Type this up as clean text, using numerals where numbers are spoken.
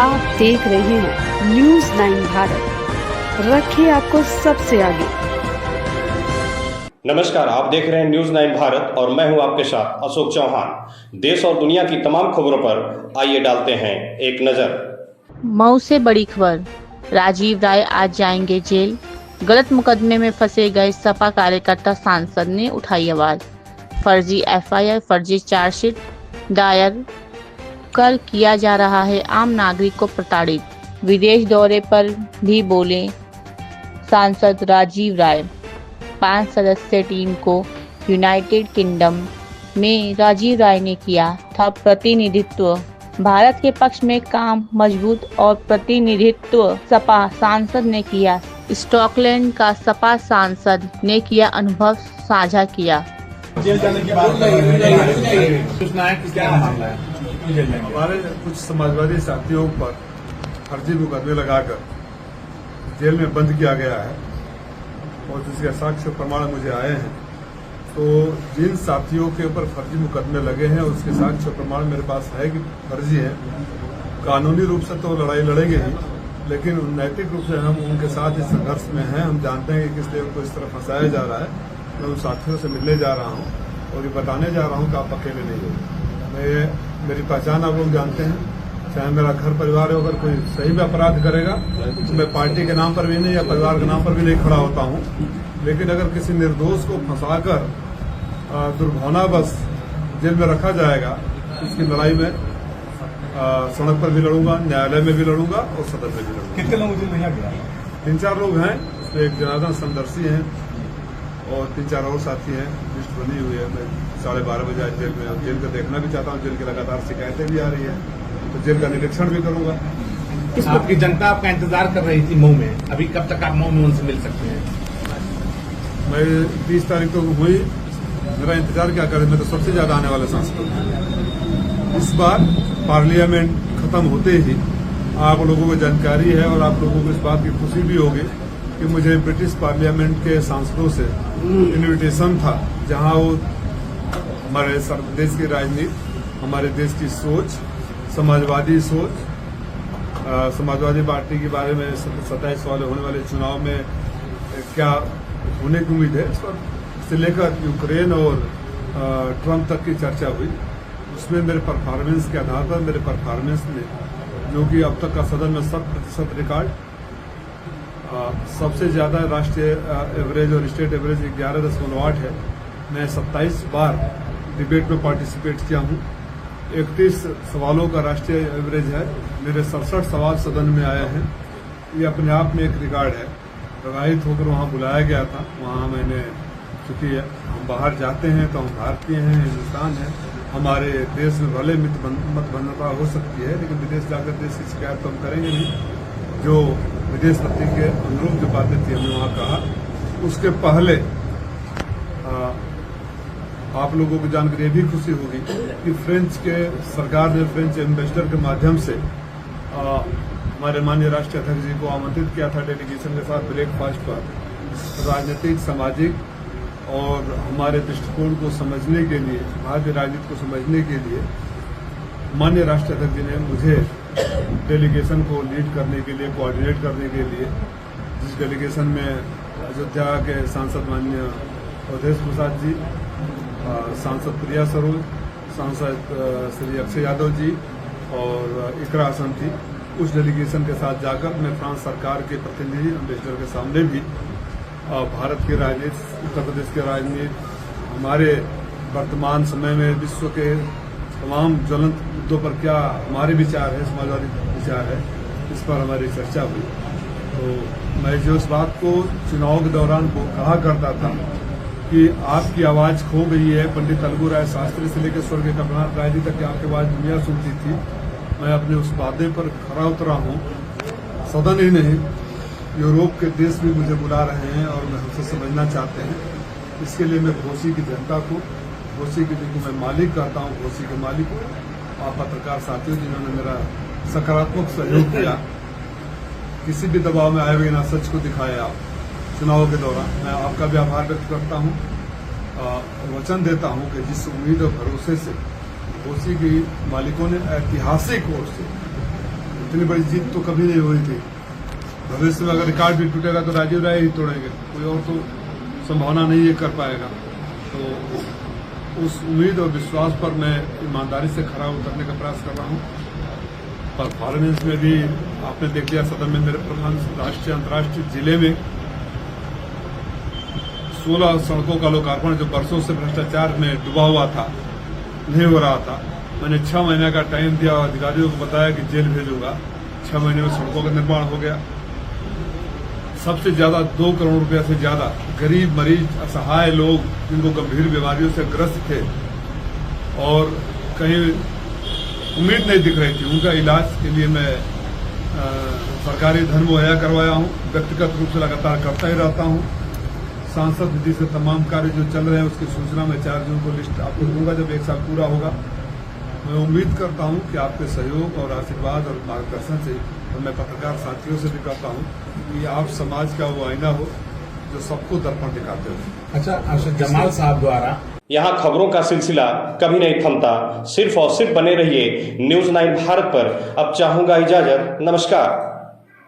आप देख रहे हैं न्यूज 9 भारत, रखिए आपको सबसे आगे। नमस्कार, आप देख रहे हैं न्यूज 9 भारत और मैं हूं आपके साथ अशोक चौहान। देश और दुनिया की तमाम खबरों पर आइए डालते हैं एक नजर। मऊ से बड़ी खबर, राजीव राय आज जाएंगे जेल। गलत मुकदमे में फंसे गए सपा कार्यकर्ता सांसद ने उठाई आवाज। फर्जी एफआईआर, फर्जी चार्जशीट दायर कर किया जा रहा है आम नागरिक को प्रताड़ित। विदेश दौरे पर भी बोले सांसद राजीव राय। 5 सदस्यीय टीम को यूनाइटेड किंगडम में राजीव राय ने किया था प्रतिनिधित्व। भारत के पक्ष में काम मजबूत और प्रतिनिधित्व सपा सांसद ने किया। स्कॉटलैंड का सपा सांसद ने किया अनुभव साझा किया। जेल जाने की बात सूचना है कि क्या मामला है? हमारे कुछ समाजवादी साथियों पर फर्जी मुकदमे लगाकर जेल में बंद किया गया है और जिसके साक्ष्य प्रमाण मुझे आए हैं। तो जिन साथियों के ऊपर फर्जी मुकदमे लगे हैं उसके साक्ष्य प्रमाण मेरे पास है कि फर्जी है। कानूनी रूप से तो लड़ाई लड़ेंगे ही, लेकिन नैतिक रूप से हम उनके साथ इस संघर्ष में हैं। हम जानते हैं कि किस लिए उनको इस तरह फंसाया जा रहा है। मैं उन साथियों से मिलने जा रहा हूं और ये बताने जा रहा हूं कि आप अकेले नहीं हो। मेरी पहचान आप लोग जानते हैं। चाहे मेरा घर परिवार हो, अगर कोई सही में अपराध करेगा तो मैं पार्टी के नाम पर भी नहीं या परिवार के नाम पर भी नहीं खड़ा होता हूं। लेकिन अगर किसी निर्दोष को फंसाकर दुर्भावनावश जेल में रखा जाएगा, इसकी लड़ाई में सड़क पर भी लड़ूंगा, न्यायालय में भी लड़ूंगा और सदन में भी लड़ूंगा। कितने लोग जेल भेजा गया? 3-4 लोग हैं, उसमें एक जनार्दन समदर्शी हैं और 3-4 और साथी हैं। लिस्ट बनी हुई है। मैं 12:30 बजे आज जेल में, जेल को देखना भी चाहता हूँ। जेल की लगातार शिकायतें भी आ रही है, तो जेल का निरीक्षण भी करूंगा। आपकी जनता आपका इंतजार कर रही थी मऊ में, अभी कब तक आप मऊ में उनसे मिल सकते हैं? मैं 30 तारीख को हुई, मेरा इंतजार क्या करें? मैं तो सबसे ज्यादा आने वाला सांसद हूं। इस बार पार्लियामेंट खत्म होते ही आप लोगों को जानकारी है और आप लोगों को इस बात की खुशी भी होगी कि मुझे ब्रिटिश पार्लियामेंट के सांसदों से इन्विटेशन था, जहां वो हमारे देश की राजनीति, हमारे देश की सोच, समाजवादी सोच, समाजवादी पार्टी के बारे में 27 वाले होने वाले चुनाव में क्या होने की उम्मीद है, इस पर से लेकर यूक्रेन और ट्रंप तक की चर्चा हुई। उसमें मेरे परफॉर्मेंस के आधार पर मेरे परफॉर्मेंस ने, जो कि अब तक का सदन में 100% रिकॉर्ड, सबसे ज्यादा राष्ट्रीय एवरेज और स्टेट एवरेज 11.8 है। मैं 27 बार डिबेट में पार्टिसिपेट किया हूं। 31 सवालों का राष्ट्रीय एवरेज है। मेरे 67 सवाल सदन में आए हैं। ये अपने आप में एक रिकॉर्ड है। प्रभावित होकर वहां बुलाया गया था। वहां मैंने, चूंकि हम बाहर जाते हैं तो हम भारतीय हैं, हिंदुस्तान है, हमारे देश में भले मतभन्नता हो सकती है, लेकिन विदेश जाकर देश की शिकायत तो हम करेंगे नहीं। जो विदेश नीति के अनुरूप जो बातें थी हमने वहां कहा। उसके पहले आप लोगों को जानकर ये भी खुशी होगी कि फ्रेंच के सरकार ने फ्रेंच एम्बेसडर के माध्यम से हमारे माननीय राष्ट्रीय अध्यक्ष जी को आमंत्रित किया था डेलीगेशन के साथ ब्रेकफास्ट पर। राजनीतिक, सामाजिक और हमारे दृष्टिकोण को समझने के लिए, भारतीय राजनीति को समझने के लिए माननीय राष्ट्रीय अध्यक्ष जी ने मुझे डेलीगेशन को लीड करने के लिए, कोऑर्डिनेट करने के लिए, जिस डेलीगेशन में अयोध्या के सांसद माननीय अवधेश प्रसाद जी, सांसद प्रिया सरोज, सांसद श्री अक्षय यादव जी और इकरा हसन थी। उस डेलीगेशन के साथ जाकर मैं फ्रांस सरकार के प्रतिनिधि एम्बेसडर के सामने भी भारत की राजनीति, उत्तर प्रदेश की राजनीति, हमारे वर्तमान समय में विश्व के तमाम ज्वलंत मुद्दों पर क्या हमारे विचार है, समाजवादी विचार है, इस पर हमारी चर्चा हुई। तो मैं जो इस बात को चुनाव के दौरान कहा करता था कि आपकी आवाज खो गई है, पंडित अलगू राय शास्त्री से लेकर स्वर्गीय कमलनाथ राय जी तक की आपकी आवाज दुनिया सुनती थी, मैं अपने उस वादे पर खरा उतरा हूं। सदन ही नहीं, यूरोप के देश भी मुझे बुला रहे हैं और मैं हमसे समझना चाहते हैं। इसके लिए मैं घोसी की जनता को, घोसी की जिनको मैं मालिक कहता हूं, घोसी के मालिक को, आप पत्रकार साथियों जिन्होंने मेरा सकारात्मक सहयोग किया, किसी भी दबाव में आए बिना सच को दिखाया आप चुनाव के दौरान, मैं आपका भी आभार व्यक्त करता हूं। वचन देता हूं कि जिस उम्मीद और भरोसे से घोसी की मालिकों ने ऐतिहासिक ओर से इतनी बड़ी जीत तो कभी नहीं हुई थी। भविष्य में अगर रिकॉर्ड भी टूटेगा तो राजीव राय ही तोड़ेंगे, कोई और तो संभावना नहीं है कर पाएगा। तो उस उम्मीद और विश्वास पर मैं ईमानदारी से खरा उतरने का प्रयास कर रहा हूँ। परफॉर्मेंस में भी आपने देख लिया, सदन में मेरे प्रधान राष्ट्रीय अंतर्राष्ट्रीय जिले में 16 सड़कों का लोकार्पण जो वर्षों से भ्रष्टाचार में डूबा हुआ था, नहीं हो रहा था। मैंने 6 महीने का टाइम दिया और अधिकारियों को बताया कि जेल भेजूंगा। 6 महीने में सड़कों का निर्माण हो गया। सबसे ज्यादा 2 करोड़ रुपया से ज्यादा गरीब मरीज, असहाय लोग जिनको गंभीर बीमारियों से ग्रस्त थे और कहीं उम्मीद नहीं दिख रही थी, उनका इलाज के लिए मैं सरकारी धन मुहैया करवाया हूं। व्यक्तिगत रूप से लगातार करता ही रहता हूं। सांसद निधि से तमाम कार्य जो चल रहे हैं उसकी सूचना मैं 4 जून को लिस्ट आपको दूंगा जब 1 साल पूरा होगा। मैं उम्मीद करता हूं कि आपके सहयोग और आशीर्वाद और मार्गदर्शन से, और मैं पत्रकार साथियों से भी कहता हूं कि आप समाज का वो आईना हो जो सबको दर्पण दिखाते हो। अच्छा, अर्शद जमाल साहब द्वारा यहाँ खबरों का सिलसिला कभी नहीं थमता। सिर्फ और सिर्फ बने रहिए न्यूज़ 9 भारत पर। अब चाहूंगा इजाजत। नमस्कार।